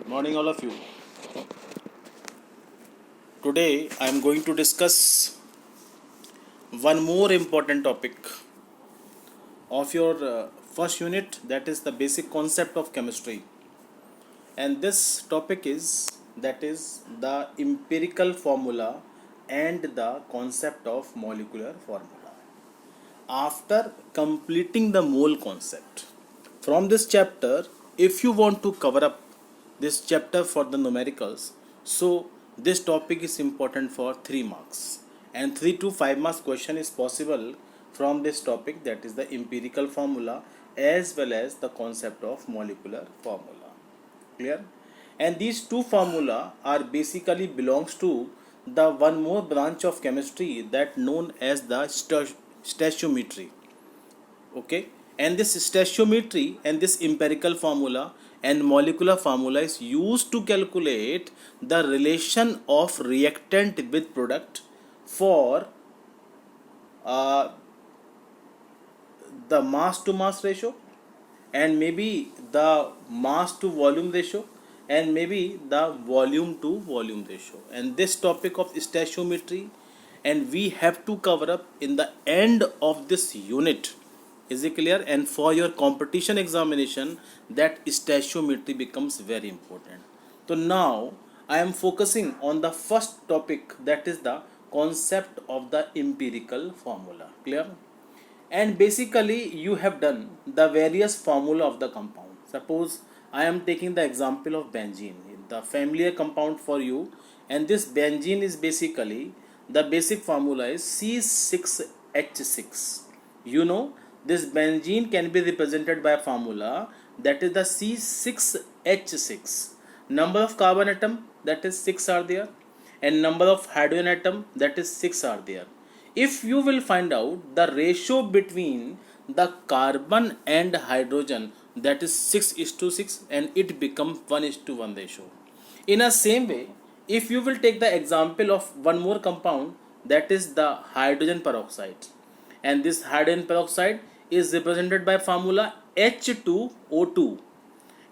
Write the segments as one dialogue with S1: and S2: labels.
S1: Morning, all of you. Today, I am going to discuss one more important topic of your first unit, that is the basic concept of chemistry. And this topic is the empirical formula and the concept of molecular formula. After completing the mole concept from this chapter, if you want to cover up this chapter for the numericals, so this topic is important for 3 marks, and 3 to 5 marks question is possible from this topic, that is the empirical formula as well as the concept of molecular formula. Clear? And these two formula are basically belongs to the one more branch of chemistry that known as the stoichiometry. Okay, and this stoichiometry and this empirical formula and molecular formula is used to calculate the relation of reactant with product for the mass to mass ratio, and maybe the mass to volume ratio, and maybe the volume to volume ratio. And this topic of stoichiometry, and we have to cover up in the end of this unit. Is it clear? And for your competition examination, that stoichiometry becomes very important. So now I am focusing on the first topic, that is the concept of the empirical formula. Clear? And basically you have done the various formula of the compound. Suppose I am taking the example of benzene, the familiar compound for you, and this benzene is basically the basic formula is C6H6. You know, this benzene can be represented by a formula that is the C6H6. Number of carbon atom, that is 6 are there, and number of hydrogen atom, that is 6 are there. If you will find out the ratio between the carbon and hydrogen, that is 6:6, and it becomes 1:1 ratio. In a same way, if you will take the example of one more compound, that is the hydrogen peroxide, and this hydrogen peroxide is represented by formula H2O2.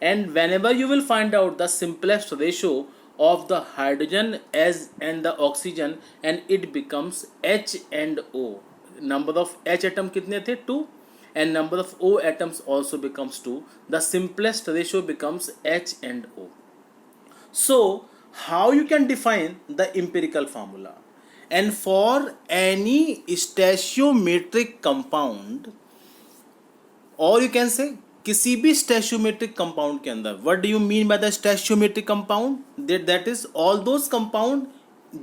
S1: And whenever you will find out the simplest ratio of the hydrogen as and the oxygen, and it becomes H and O. Number of H atom kitne the? 2, and number of O atoms also becomes 2. The simplest ratio becomes H and O. So how you can define the empirical formula? And for any stoichiometric compound, or you can say किसी भी स्टैचियोमेट्रिक compound के अंदर, what do you mean by the stoichiometric compound? That is all those compound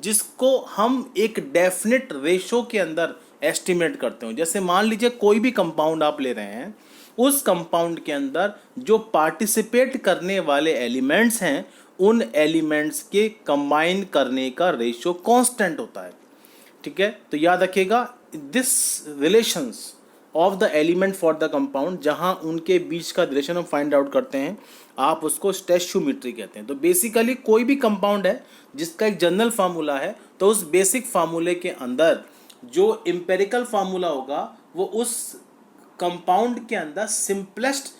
S1: जिसको हम एक definite ratio के अंदर estimate करते हो. जैसे मान लीजिए कोई भी कंपाउंड आप ले रहे हैं, उस कंपाउंड के अंदर जो पार्टिसिपेट करने वाले एलिमेंट्स हैं, उन एलिमेंट्स के कंबाइन करने का रेशो कांस्टेंट होता है. ठीक है, तो याद रखिएगा this relations of the element for the compound, जहां उनके बीच का रिलेशन हम फाइंड आउट करते हैं, आप उसको स्टैचियोमेट्री कहते हैं. तो बेसिकली कोई भी कंपाउंड है जिसका एक जनरल फार्मूला है, तो उस बेसिक फार्मूले के अंदर जो एम्पेरिकल फार्मूला होगा वो उस कंपाउंड के अंदर सिंपलेस्ट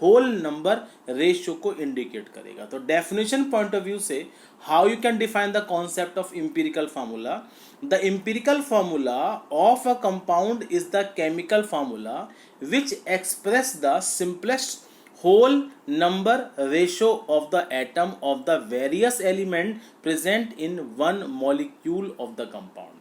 S1: होल नंबर रेशियो को इंडिकेट करेगा. तो डेफिनेशन पॉइंट ऑफ व्यू से how you can define the concept of empirical formula? The empirical formula of a compound is the chemical formula which express the simplest whole number ratio of the atom of the various element present in one molecule of the compound.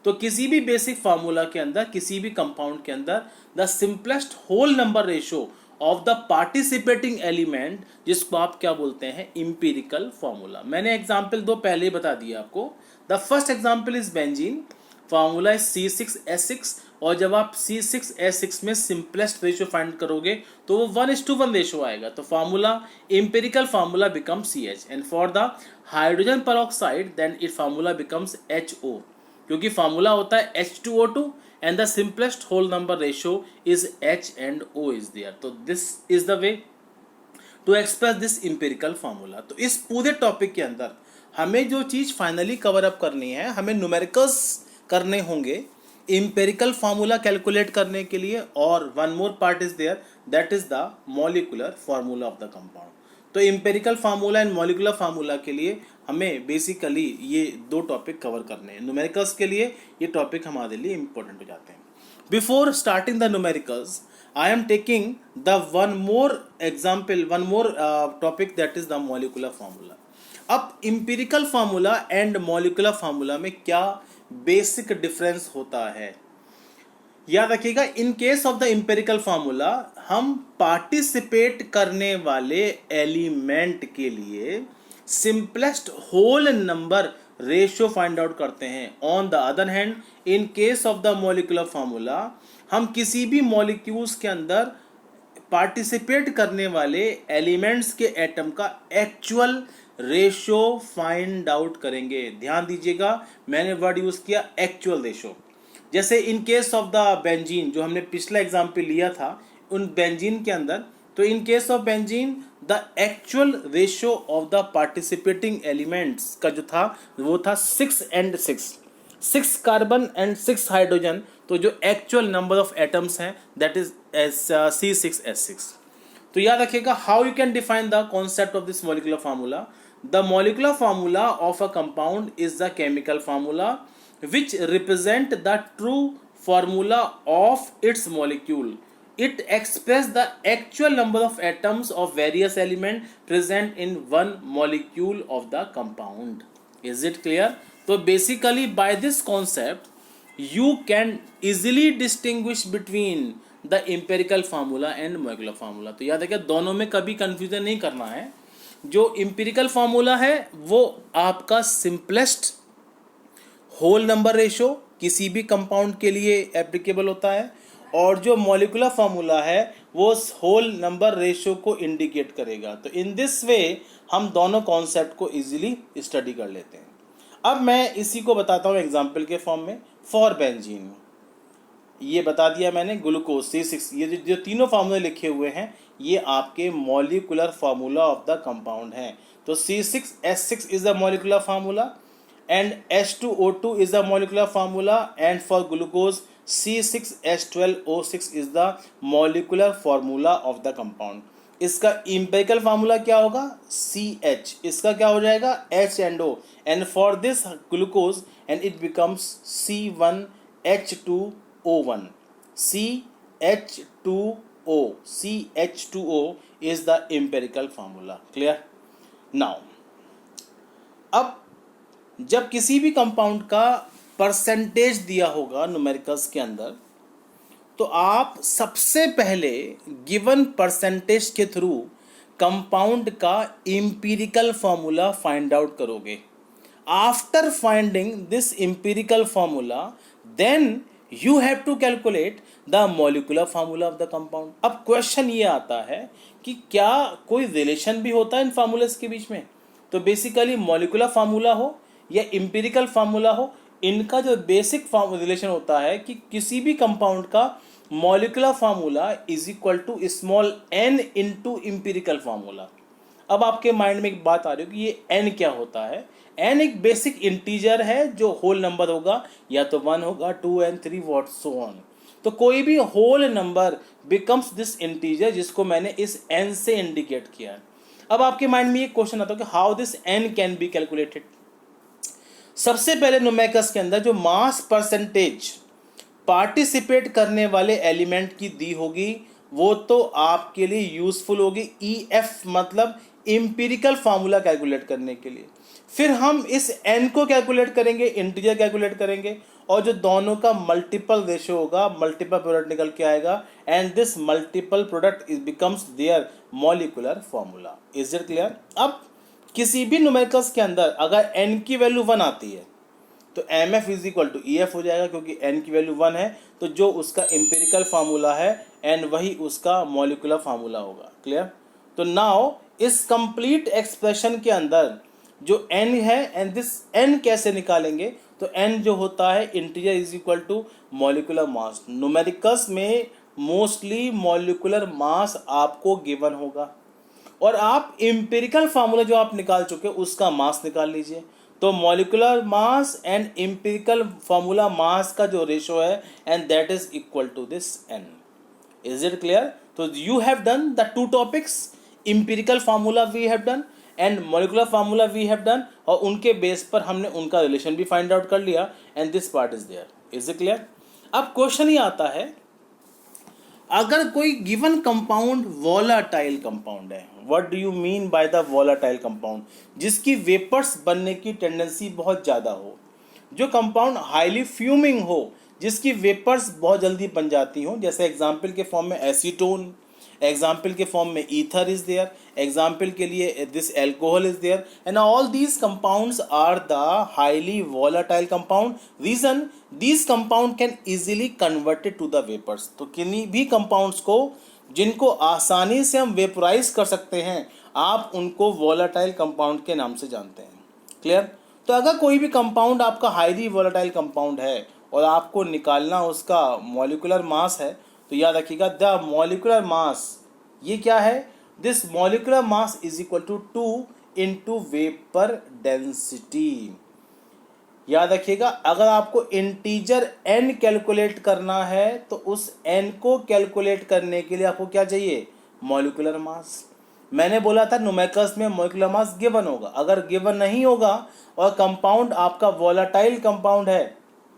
S1: तो किसी भी basic formula के अंदर, किसी भी compound के अंदर the simplest whole number ratio of the participating element, जिसको आप क्या बोलते हैं? Empirical formula. मैंने एग्जांपल दो पहले ही बता दिया आपको. The first example is benzene, formula is C6H6, और जब आप C6H6 में सिंपलेस्ट रेशियो फाइंड करोगे तो वो 1:1 रेशियो आएगा. तो formula empirical formula become CH, and for the hydrogen peroxide then it formula becomes HO, क्योंकि फॉर्मूला होता है H2O2 and the simplest whole number ratio is H and O is there. So this is the way to express this empirical formula. तो इस पूरे topic के अंदर हमें जो चीज़ फाइनली कवर अप करनी है, हमें न्यूमेरिकल्स करने होंगे empirical formula कैलकुलेट करने के लिए, और one more part is there, that is the molecular formula of the compound. तो empirical formula and molecular formula के लिए हमें बेसिकली ये दो टॉपिक कवर करने हैं। न्यूमेरिकल्स के लिए ये टॉपिक हमारे लिए इंपॉर्टेंट हो जाते हैं। Before starting the numericals I am taking the one more example, one more topic, that is the molecular formula. अब empirical formula and molecular formula में क्या basic difference होता है याद रखिएगा। In case of the empirical formula हम participate करने वाले एलिमेंट के लिए simplest whole number ratio find out करते हैं। On the other hand in case of the molecular formula हम किसी भी मॉलिक्यूल्स के अंदर पार्टिसिपेट करने वाले एलिमेंट्स के एटम का एक्चुअल रेशियो फाइंड आउट करेंगे। ध्यान दीजिएगा, मैंने वर्ड यूज किया एक्चुअल रेशियो। जैसे इन केस ऑफ द बेंजीन जो हमने पिछला एग्जाम्पल लिया था, उन बेंजीन के अंदर, तो इन case of benzene the actual ratio of the participating elements का जो था वो था 6 and 6 कार्बन एंड 6 हाइड्रोजन। तो जो एक्चुअल नंबर ऑफ एटम्स हैं दैट इज C6H6। तो याद रखिएगा how you can define the concept of this molecular formula. The molecular formula of a compound is the chemical formula which represent the true formula of its molecule. It expresses the actual number of atoms of various elements present in one molecule of the compound. Is it clear? So basically by this concept you can easily distinguish between the empirical formula and molecular formula. तो याद रखिए दोनों में कभी confusion नहीं करना है। जो empirical formula है वो आपका simplest होल नंबर रेशो किसी भी कंपाउंड के लिए एप्लीकेबल होता है, और जो मॉलिक्यूलर फार्मूला है वो होल नंबर रेशो को इंडिकेट करेगा। तो इन दिस वे हम दोनों कॉन्सेप्ट को इजीली स्टडी कर लेते हैं। अब मैं इसी को बताता हूँ एग्जांपल के फॉर्म में। फॉर बेंजीन ये बता दिया मैंने, ग्लूकोज C6, ये जो तीनों फार्मूले लिखे हुए हैं ये आपके molecular formula of the compound हैं। तो C6H6 is the molecular formula and H2O2 is the molecular formula, and for glucose C6H12O6 is the molecular formula of the compound. इसका empirical formula क्या होगा CH, इसका क्या हो जाएगा H and O, and for this glucose and it becomes C1H2O1, CH2O is the empirical formula. Clear? Now अब जब किसी भी कंपाउंड का परसेंटेज दिया होगा न्यूमेरिकल्स के अंदर, तो आप सबसे पहले गिवन परसेंटेज के थ्रू कंपाउंड का एम्पिरिकल फार्मूला फाइंड आउट करोगे। After finding this empirical formula then you have to calculate the molecular formula of the compound. अब क्वेश्चन ये आता है कि क्या कोई रिलेशन भी होता है इन फार्मूलास के बीच में। तो बेसिकली मॉलिक्यूलर फार्मूला हो या इम्पिरिकल फार्मूला हो, इनका जो बेसिक रिलेशन होता है कि किसी भी कंपाउंड का molecular formula is equal to small n into empirical formula. अब आपके माइंड में एक बात आ रही हो कि ये n क्या होता है। n एक बेसिक इंटीजर है जो होल नंबर होगा, या तो 1 होगा, 2 and 3 व्हाट सो ऑन। तो कोई भी whole number becomes this integer जिसको मैंने इस n से इंडिकेट किया है। अब आपके माइंड में ये क्वेश्चन आता है कि how this n can be calculated. सबसे पहले न्यूमेरिकल्स के अंदर जो मास परसेंटेज पार्टिसिपेट करने वाले एलिमेंट की दी होगी वो तो आपके लिए यूजफुल होगी EF, मतलब एम्पिरिकल फार्मूला कैलकुलेट करने के लिए। फिर हम इस n को कैलकुलेट करेंगे, इंटीजर कैलकुलेट करेंगे, और जो दोनों का मल्टीपल रेशियो होगा, मल्टीपल प्रोडक्ट निकल के आएगा, and this multiple product is becomes their molecular formula. Is it clear? अब किसी भी न्यूमेरिकल्स के अंदर अगर n की वैल्यू 1 आती है तो MF is equal to EF हो जाएगा, क्योंकि n की वैल्यू 1 है तो जो उसका एम्पिरिकल फार्मूला है एंड वही उसका मॉलिक्यूलर फार्मूला होगा। क्लियर? तो नाउ इस कंप्लीट एक्सप्रेशन के अंदर जो n है एंड दिस n कैसे निकालेंगे, तो n जो होता है integer is equal to molecular mass. Numericals में मोस्टली मॉलिक्यूलर मास आपको गिवन होगा और आप एम्पिरिकल फार्मूला जो आप निकाल चुके उसका मास निकाल लीजिए। तो molecular mass and empirical formula mass का जो रेशो है and that is equal to this n। Is it clear? तो you have done the 2 topics, empirical formula we have done and molecular formula we have done, और उनके base पर हमने उनका relation भी फाइंड आउट कर लिया, and this part is there. Is it clear? अब क्वेश्चन ही आता है, अगर कोई गिवन कंपाउंड वोलाटाइल कंपाउंड है, what do you mean by the volatile compound, जिसकी वेपर्स बनने की टेंडेंसी बहुत ज़्यादा हो, जो कंपाउंड हाईली फ्यूमिंग हो, जिसकी वेपर्स बहुत जल्दी बन जाती हो, जैसे एग्जाम्पल के फॉर्म में एसीटोन, एग्जाम्पल के फॉर्म में ईथर इज देयर, एग्जाम्पल के लिए this alcohol is there, and all these compounds are the highly volatile compound. Reason, these compound can easily converted to the vapours. तो किन्हीं भी compounds को जिनको आसानी से हम वेपराइज कर सकते हैं, आप उनको वोलाटाइल कंपाउंड के नाम से जानते हैं. क्लियर? तो अगर कोई भी कंपाउंड आपका हाईली वोलाटाइल कंपाउंड है और आपको निकालना उसका मॉलिक्यूलर मास है, तो याद रखिएगा द मॉलिक्यूलर मास, ये क्या है, this molecular mass is equal to 2 into vapour density. याद रखिएगा, अगर आपको इंटीजर n कैलकुलेट करना है तो उस n को कैलकुलेट करने के लिए आपको क्या चाहिए, मॉलिक्यूलर मास. मैंने बोला था न्यूमेरिकल्स में मॉलिक्यूलर मास गिवन होगा. अगर गिवन नहीं होगा और कंपाउंड आपका वोलाटाइल कंपाउंड है,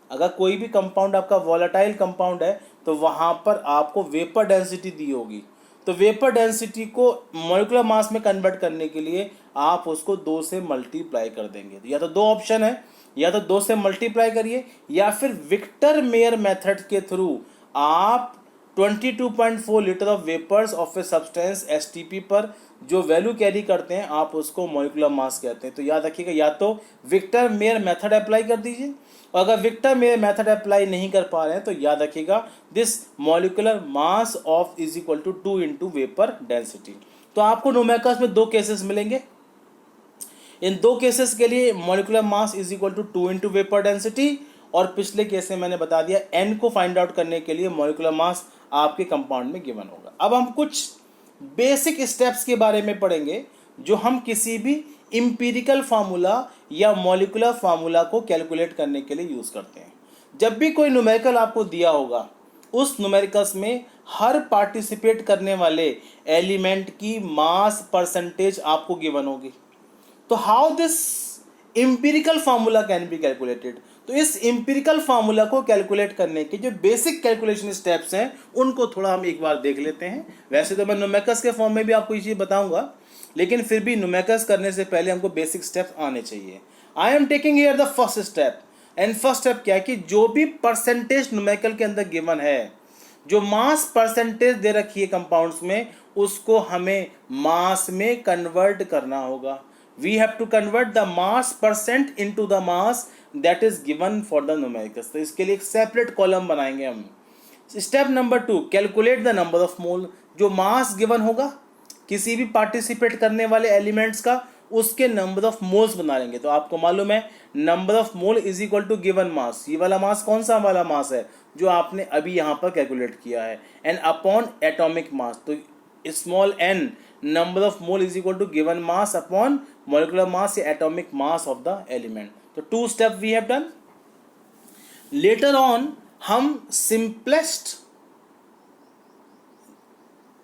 S1: अगर कोई भी कंपाउंड आपका वोलाटाइल कंपाउंड है, तो वहाँ पर आपको वेपर डेंसिटी दी होगी. तो वेपर डेंसिटी को मॉलिक्यूलर मास में कन्वर्ट करने के लिए आप उसको 2 से मल्टीप्लाई कर देंगे. तो या तो 2 ऑप्शन है, या तो 2 से मल्टीप्लाई करिए, या फिर विक्टर मेयर मेथड के थ्रू आप 22.4 litre of vapours of a substance STP पर जो वैल्यू कैरी करते हैं, आप उसको मॉलिक्यूलर मास कहते हैं. तो याद रखिएगा, या तो विक्टर मेयर मेथड अप्लाई कर दीजिए, और अगर विक्टर मेयर मेथड अप्लाई नहीं कर पा रहे हैं तो याद रखिएगा this molecular mass of is equal to 2 into vapour density. तो आपको न्यूमेरिकल्स में 2 केसेस मिलेंगे. इन 2 केसेस के लिए molecular mass is equal to 2 into vapour density, और पिछले केस में मैंने बता दिया n को फाइंड आउट करने के लिए मॉलिक्यूलर मास आपके कंपाउंड में गिवन होगा. अब हम कुछ बेसिक स्टेप्स के बारे में पढ़ेंगे जो हम किसी भी इम्पीरिकल फार्मूला या मॉलिक्यूलर फार्मूला को कैलकुलेट करने के लिए यूज़ करते हैं. जब भी कोई न्यूमेरिकल आपको दिया होगा, उस न्यूमेरिकल्स में हर पार्टिसिपेट करने वाले एलिमेंट की मास परसेंटेज आपको गिवन होगी. तो how this empirical formula can be calculated. तो इस इम्पीरिकल फार्मूला को कैलकुलेट करने के जो बेसिक कैलकुलेशन स्टेप्स हैं, उनको थोड़ा हम एक बार देख लेते हैं. वैसे तो मैं न्यूमेरिकल्स के फॉर्म में भी आपको ये चीज़ बताऊंगा, लेकिन फिर भी न्यूमेरिकल्स करने से पहले हमको बेसिक स्टेप्स आने चाहिए. I am taking here the first step, and first step क्या है कि जो भी परसेंटेज न्यूमेरिकल के अंदर गिवन है, जो मास परसेंटेज दे रखी है कंपाउंड्स में, उसको हमें मास में कन्वर्ट करना होगा. We have to convert the mass percent into the mass that is given for the numericals. तो इसके लिए एक सेपरेट कॉलम बनाएंगे हम. Step number 2, calculate the number of mole. जो मास गिवन होगा किसी भी पार्टिसिपेट करने वाले एलिमेंट्स का, उसके नंबर ऑफ मोल्स बना लेंगे. तो आपको मालूम है number of mole is equal to given mass. ये वाला मास कौन सा वाला मास है जो आपने अभी यहाँ पर कैलकुलेट किया है, एंड अपॉन एटॉमिक मास. तो small n number of mole is equal to given mass upon molecular mass या atomic mass of the element. तो 2 step we have done. Later on हम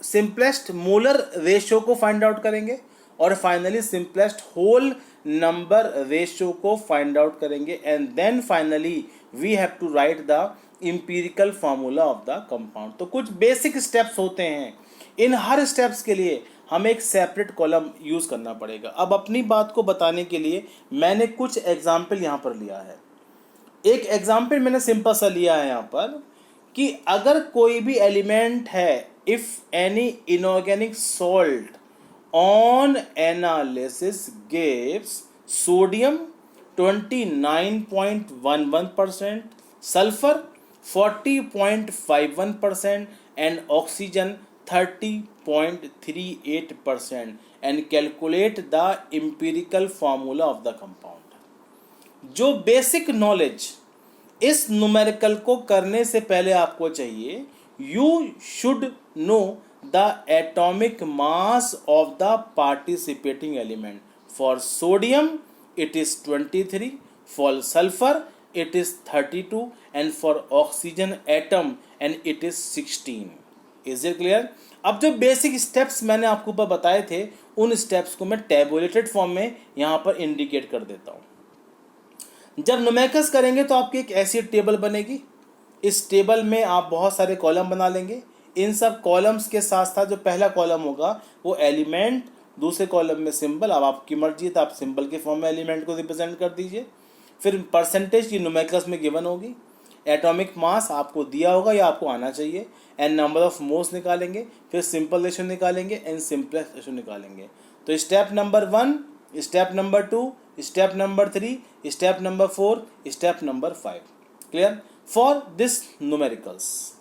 S1: सिंपलेस्ट मोलर रेशियो को find out करेंगे, और finally simplest whole number ratio को find out करेंगे, and then finally we have to write the empirical formula of the compound. तो कुछ basic steps होते हैं. इन हर स्टेप्स के लिए हमें एक सेपरेट कॉलम यूज़ करना पड़ेगा. अब अपनी बात को बताने के लिए मैंने कुछ एग्जाम्पल यहाँ पर लिया है. एक एग्जाम्पल मैंने सिंपल सा लिया है यहाँ पर कि अगर कोई भी एलिमेंट है, if any inorganic salt on analysis gives sodium 29.11%, sulphur 40.51% and oxygen 30.38%, and calculate the empirical formula of the compound. जो बेसिक नॉलेज इस न्यूमेरिकल को करने से पहले आपको चाहिए, you should know the atomic mass of the participating element. For sodium it is 23, for sulfur it is 32, and for oxygen atom and it is 16. Is it clear? अब जो basic steps मैंने आपको ऊपर बताए थे, उन स्टेप्स को मैं टैबुलेटेड फॉर्म में यहाँ पर इंडिकेट कर देता हूँ। जब न्यूमेरिकल्स करेंगे तो आपकी एक ऐसी टेबल बनेगी, इस टेबल में आप बहुत सारे कॉलम बना लेंगे। इन सब कॉलम्स के साथ साथ जो पहला कॉलम होगा वो एलिमेंट, दूसरे कॉलम में सिंबल। अब आपकी मर्जी है तो आप सिंबल के फॉर्म में एलिमेंट को रिप्रेजेंट कर दीजिए। फिर परसेंटेज की न्यूमेरिकल्स में गिवन होगी, एटॉमिक मास आपको दिया होगा या आपको आना चाहिए, एंड नंबर ऑफ मोल्स निकालेंगे, फिर सिंपल रेशो निकालेंगे एंड सिंपलेस्ट रेशो निकालेंगे। तो step number 1, step number 2, step number 3, step number 4, step number 5। Clear for this numericals.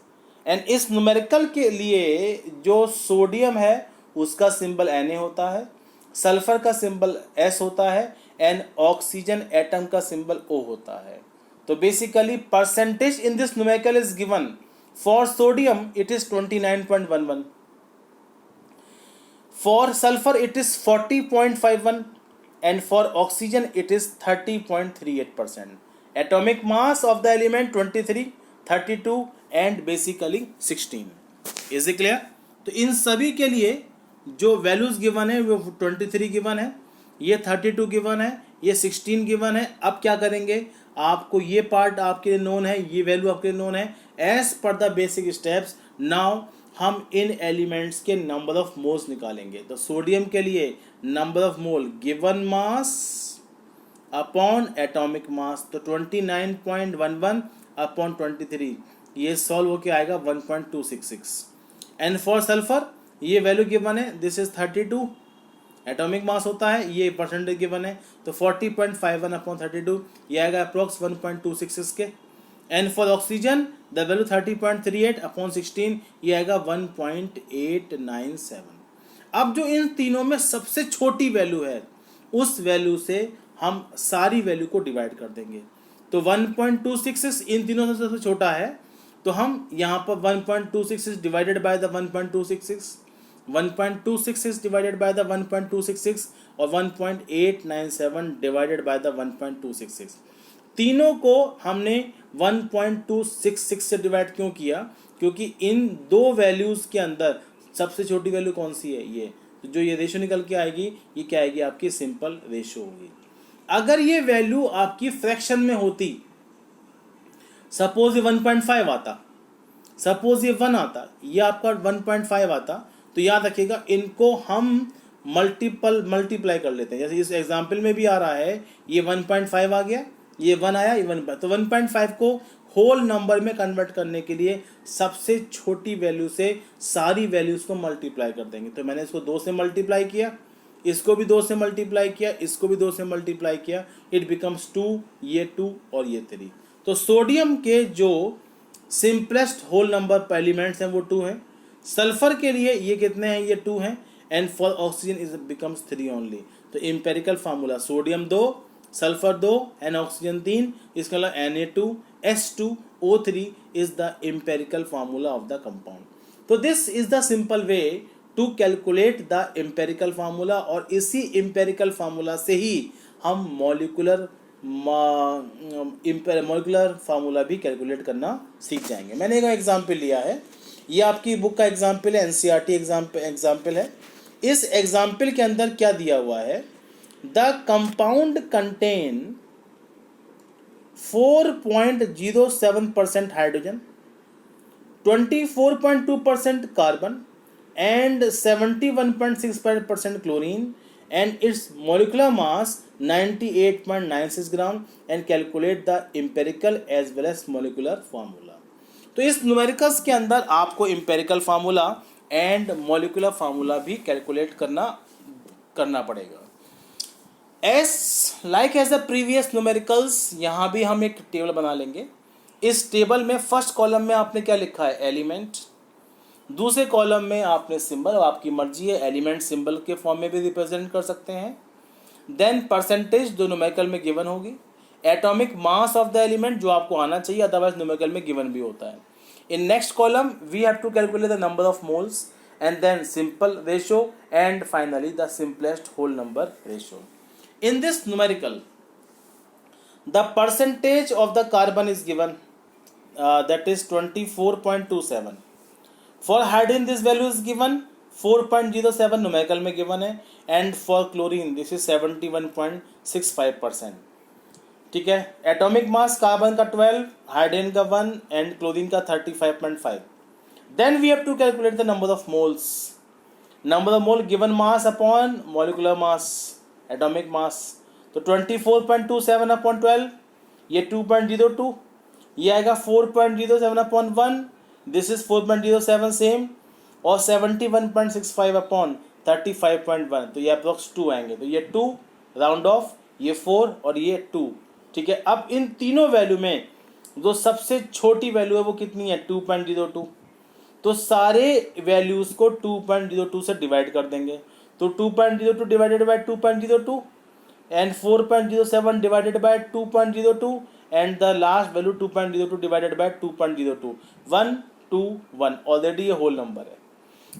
S1: And इस न्यूमेरिकल के लिए जो सोडियम है उसका सिंबल Na होता है, सल्फर का सिंबल S होता है, एंड ऑक्सीजन एटम का सिंबल O होता है। तो basically percentage in this numerical is given. For sodium it is 29.11, for sulphur it is 40.51, and for oxygen it is 30.38%. Atomic mass of the element 23, 32 and basically 16. Is it clear? तो इन सभी के लिए जो values given है वो 23 given है, ये 32 given है, ये 16 गिवन है। अब क्या करेंगे, आपको ये पार्ट आपके लिए नोन है, ये वैल्यू आपके लिए नोन है। As per the basic steps now हम इन एलिमेंट्स के नंबर ऑफ मोल्स निकालेंगे। तो सोडियम के लिए number of mole given mass upon atomic mass, तो 29.11 अपॉन 23, ये सॉल्व होके आएगा 1.266। एंड फॉर सल्फर ये वैल्यू गिवन है, दिस इज 32 एटॉमिक मास होता है, ये परसेंटेज गिवन है, तो 40.51 अपॉन 32 ये आएगा अप्रोक्स 1.266 के। And for oxygen the value 30.38 upon 16 ये आएगा 1.897। अब जो इन तीनों में सबसे छोटी वैल्यू है उस वैल्यू से हम सारी वैल्यू को डिवाइड कर देंगे। तो 1.266 इन तीनों से सबसे छोटा है, तो हम यहाँ पर 1.266 divided by the 1.266, 1.266 divided by the 1.266 और 1.897 डिवाइडेड बाय द 1.266। तीनों को हमने 1.266 से डिवाइड क्यों किया, क्योंकि इन दो वैल्यूज़ के अंदर सबसे छोटी वैल्यू कौन सी है, ये। तो जो ये रेशो निकल के आएगी ये क्या आएगी, आपकी सिंपल रेशो होगी। अगर ये वैल्यू आपकी फ्रैक्शन में होती, सपोज ये 1.5 आता, सपोज ये 1 आता, ये आपका 1.5 आता, तो याद रखिएगा इनको हम मल्टीप्लाई कर लेते हैं। जैसे इस एग्जाम्पल में भी आ रहा है, ये 1.5 आ गया, ये 1 आया, ये 1, तो 1.5 को होल नंबर में कन्वर्ट करने के लिए सबसे छोटी वैल्यू से सारी वैल्यूज को मल्टीप्लाई कर देंगे। तो मैंने इसको 2 से मल्टीप्लाई किया, इसको भी 2 से मल्टीप्लाई किया, इसको भी 2 से मल्टीप्लाई किया, इट बिकम्स 2, ये 2 और ये 3। तो सोडियम के जो सिंपलेस्ट होल नंबर एलिमेंट्स हैं वो 2 हैं। सल्फर के लिए ये कितने हैं, ये 2 हैं। And for oxygen is becomes 3 only. तो empirical formula sodium 2, sulphur 2 and oxygen 3, इसका मतलब Na2S2O3 is the empirical formula of the compound. तो this is the simple way to calculate the empirical formula, और इसी empirical formula से ही हम molecular formula भी calculate करना सीख जाएंगे। मैंने एक एग्जाम्पल लिया है, ये आपकी बुक का एग्जाम्पल है, NCERT एग्जाम्पल है। इस एग्जाम्पल के अंदर क्या दिया हुआ है, the compound contain 4.07% hydrogen, 24.2% carbon and 71.65% chlorine, and its molecular mass 98.96 gram, and calculate the empirical as well as molecular formula. तो इस न्यूमेरिकल्स के अंदर आपको empirical formula and molecular formula भी कैलकुलेट करना पड़ेगा। As the previous numericals, यहाँ भी हम एक टेबल बना लेंगे। इस टेबल में फर्स्ट कॉलम में आपने क्या लिखा है, एलिमेंट, दूसरे कॉलम में आपने सिंबल, आपकी मर्जी है एलिमेंट सिंबल के फॉर्म में भी रिप्रेजेंट कर सकते हैं। देन परसेंटेज जो न्यूमेरिकल में गिवन होगी, atomic mass of the element जो आपको आना चाहिए, अदरवाइज न्यूमेरिकल में गिवन भी होता है। In next column we have to calculate the number of moles and then simple ratio and finally the simplest whole number ratio. In this numerical the percentage of the carbon is given, that is 24.27. For hydrogen this value is given 4.07 numerical में given है, and for chlorine this is 71.65%। ठीक है। Atomic mass carbon का 12, hydrogen का 1 and chlorine का 35.5। Then we have to calculate the number of moles. Number of mole given mass upon molecular mass, atomic mass. तो 24.27 upon 12, ये 2.02, ये आएगा 4.07 upon 1, this is 4.07 same, और 71.65 अपॉन 35.1, तो ये अप्रोक्स 2 आएंगे। तो ये 2 राउंड ऑफ, ये 4 और ये 2। ठीक है। अब इन तीनों वैल्यू में जो सबसे छोटी वैल्यू है वो कितनी है, 2.02। तो सारे वैल्यूज को 2.02 से डिवाइड कर देंगे। तो 2.02 divided by 2.02 and 4.07 divided by 2.02 and the last value 2.02 divided by 2.02, 1 2 1। Already ये होल नंबर है,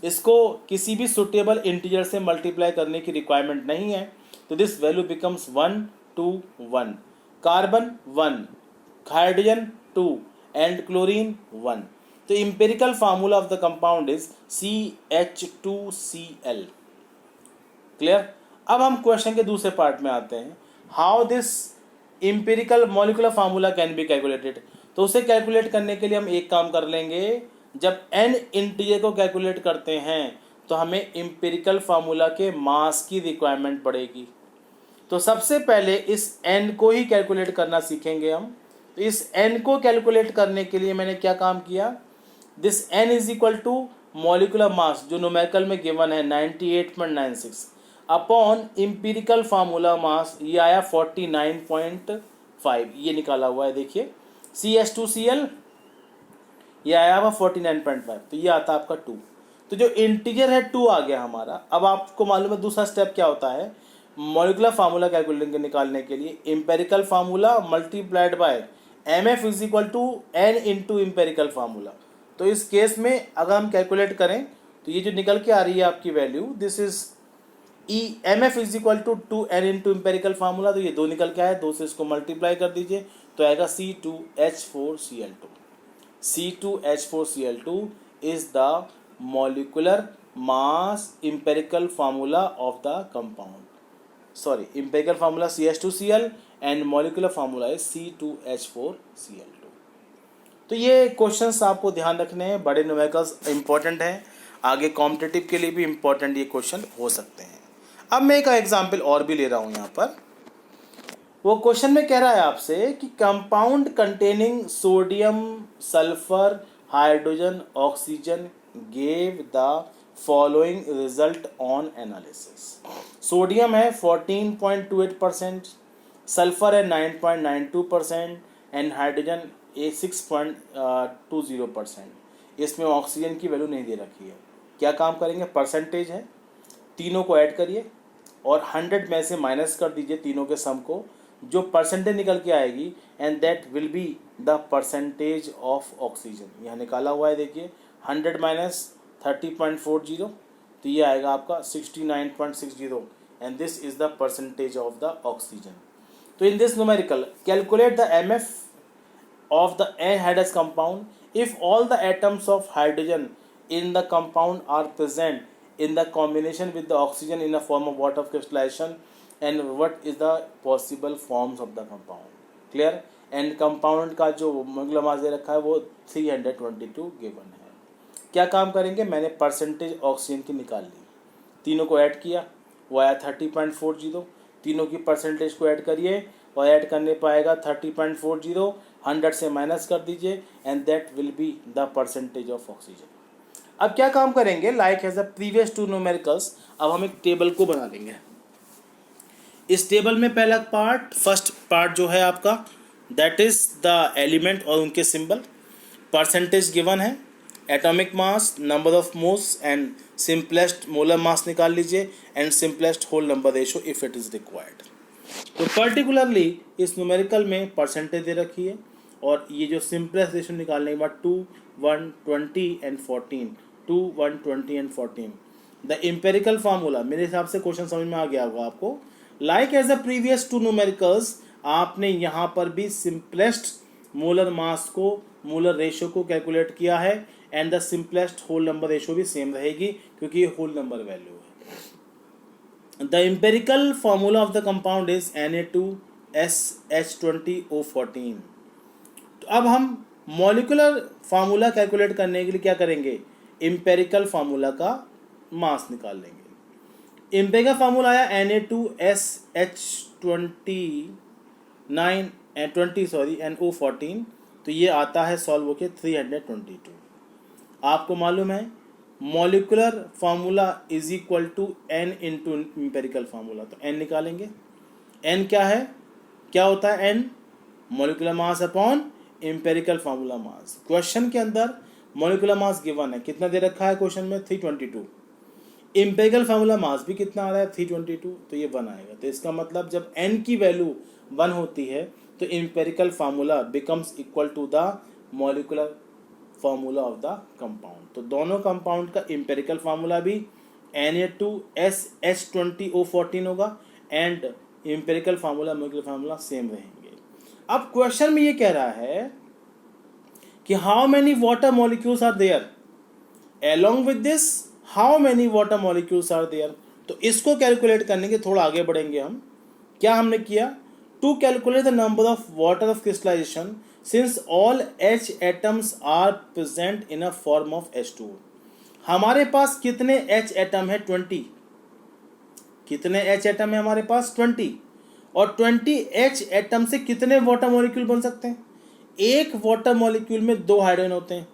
S1: इसको किसी भी सुटेबल इंटीजर से मल्टीप्लाई करने की रिक्वायरमेंट नहीं है। तो this value becomes 1 2 1। Carbon 1, hydrogen 2 and chlorine 1। तो empirical formula of the compound is CH2Cl। Clear. अब हम क्वेश्चन के दूसरे पार्ट में आते हैं, how this empirical molecular formula can be calculated. तो उसे कैलकुलेट करने के लिए हम एक काम कर लेंगे, जब n इंटीजर को कैलकुलेट करते हैं तो हमें इंपेरिकल फार्मूला के मास की रिक्वायरमेंट पड़ेगी। तो सबसे पहले इस n को ही कैलकुलेट करना सीखेंगे हम। तो इस n को कैलकुलेट करने के लिए मैंने क्या काम किया, this n is equal to molecular mass जो न्यूमेरिकल में गिवन है 98.96 अपॉन इंपेरिकल फार्मूला मास, ये आया 49.5, ये निकाला हुआ है देखिए। CH2Cl ये आया हुआ 49.5, तो ये आता है आपका 2। तो जो इंटीजर है 2 आ गया हमारा। अब आपको मालूम है दूसरा स्टेप क्या होता है, मॉलिक्यूलर फार्मूला कैलकुलेट निकालने के लिए empirical formula multiplied by MF is equal to N into empirical formula. तो इस केस में अगर हम कैलकुलेट करें तो ये जो निकल के आ रही है आपकी value, this is MF is equal to 2N into empirical formula. तो ये 2 निकल के आया, 2 से इसको मल्टीप्लाई कर दीजिए तो आएगा C2H4Cl2। C2H4Cl2 is the molecular mass empirical formula of the compound. Sorry, empirical formula CH2Cl and molecular formula is C2H4Cl2. तो ये क्वेश्चंस आपको ध्यान रखने हैं, बड़े न्यूमेरिकल्स इंपॉर्टेंट हैं, आगे कॉम्पिटिटिव के लिए भी इंपॉर्टेंट ये क्वेश्चन हो सकते हैं। अब मैं एक एग्जांपल और भी ले रहा हूँ यहाँ पर। वो क्वेश्चन में कह रहा है आपसे कि compound containing sodium sulphur hydrogen oxygen gave the following result on analysis. Sodium है 14.28%, सल्फर है 9.92% एंड हाइड्रोजन 6.20%। इसमें ऑक्सीजन की वैल्यू नहीं दे रखी है। क्या काम करेंगे, परसेंटेज है, तीनों को ऐड करिए और 100 में से माइनस कर दीजिए तीनों के सम को, जो परसेंटेज निकल के आएगी and that will be the percentage of oxygen. यह निकाला हुआ है देखिए, 100 माइनस 30.40 तो ये आएगा आपका 69.60 and this is the percentage of the oxygen. तो in this numerical calculate the MF of the anhydrous compound if all the atoms of hydrogen in the compound are present in the combination with the oxygen in a form of water crystallization and what is the possible forms of the compound. Clear? and compound का जो मोलुलर मास दे रखा है वो 322 given है। क्या काम करेंगे, मैंने परसेंटेज ऑक्सीजन की निकाल ली, तीनों को ऐड किया, वो आया 30.40। तीनों की परसेंटेज को ऐड करिए और ऐड करने पाएगा 30.40, 100 से माइनस कर दीजिए and that will be the percentage of oxygen. अब क्या काम करेंगे, like as the previous 2 numericals, अब हम एक टेबल को बना लेंगे। इस टेबल में पहला पार्ट, फर्स्ट पार्ट जो है आपका, दैट इज द एलिमेंट और उनके सिंबल, परसेंटेज गिवन है, atomic mass, number of moles and simplest molar mass निकाल लीजिए and simplest whole number ratio if it is required. तो पर्टिकुलरली इस न्यूमेरिकल में परसेंटेज दे रखी है और ये जो सिंपलेस्ट रेशो निकालने के बाद 2 1 20 and 14, 2 1 20 and 14। The empirical formula, मेरे हिसाब से क्वेश्चन समझ में आ गया होगा आपको। Like as the previous 2 numericals, आपने यहाँ पर भी सिंपलेस्ट मोलर मास को, मोलर रेशियो को कैलकुलेट किया है and the simplest whole number ratio भी सेम रहेगी क्योंकि ये होल नंबर वैल्यू है. The empirical formula of the compound is Na2SH20O14. तो अब हम मॉलिक्यूलर फार्मूला कैलकुलेट करने के लिए क्या करेंगे, एम्पेरिकल फार्मूला का मास निकाल लेंगे. एम्पेरिकल फार्मूला आया Na2SH20 तो ये आता है सॉल्व होके 322. आपको मालूम है molecular formula is equal to n into empirical formula. तो n निकालेंगे. n क्या है, क्या होता है n, molecular mass upon empirical formula mass. Question के अंदर मॉलिक्यूलर मास गिवन है, कितना दे रखा है क्वेश्चन में, 322. एम्पेरिकल फार्मूला मास भी कितना आ रहा है, 322, तो ये 1 आएगा. तो इसका मतलब जब n की वैल्यू 1 होती है तो empirical formula becomes equal to the molecular formula of the compound. तो दोनों कंपाउंड का एम्पेरिकल फार्मूला भी Na2SH20O14 होगा and empirical formula molecular formula same रहेंगे. अब क्वेश्चन में ये कह रहा है कि how many water molecules are there, along with this how many water molecules are there. तो इसको कैलकुलेट करने के थोड़ा आगे बढ़ेंगे हम. क्या हमने किया, to calculate the number of water of crystallization since all H atoms are present in a form of H2. हमारे पास कितने H एटम है, 20. कितने H एटम है हमारे पास, 20. और 20 H एटम से कितने वाटर मॉलिक्यूल बन सकते हैं, एक वाटर मॉलिक्यूल में 2 हाइड्रोजन होते हैं.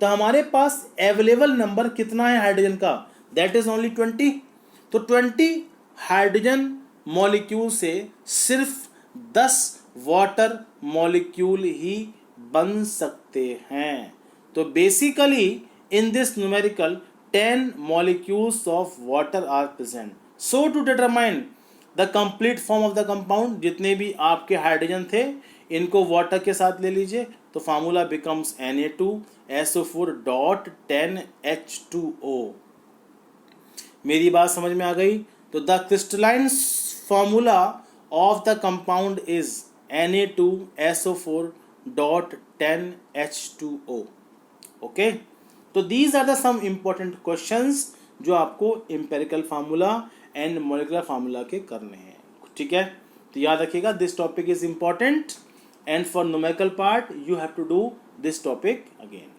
S1: तो हमारे पास अवेलेबल नंबर कितना है हाइड्रोजन का, दैट इज ओनली 20. तो 20 हाइड्रोजन मॉलिक्यूल से सिर्फ 10 वाटर मॉलिक्यूल ही बन सकते हैं. तो basically in this numerical 10 molecules of water are present. So to determine the complete form of the compound, जितने भी आपके हाइड्रोजन थे इनको वाटर के साथ ले लीजिए. तो फार्मूला बिकम्स Na2SO4.10H2O. मेरी बात समझ में आ गई. तो the crystalline formula of the compound is Na2SO4.10H2O. Okay, तो these are the some important questions जो आपको empirical formula and molecular formula के करने हैं. ठीक है, तो याद रखिएगा this topic is important and for numerical part you have to do this topic again.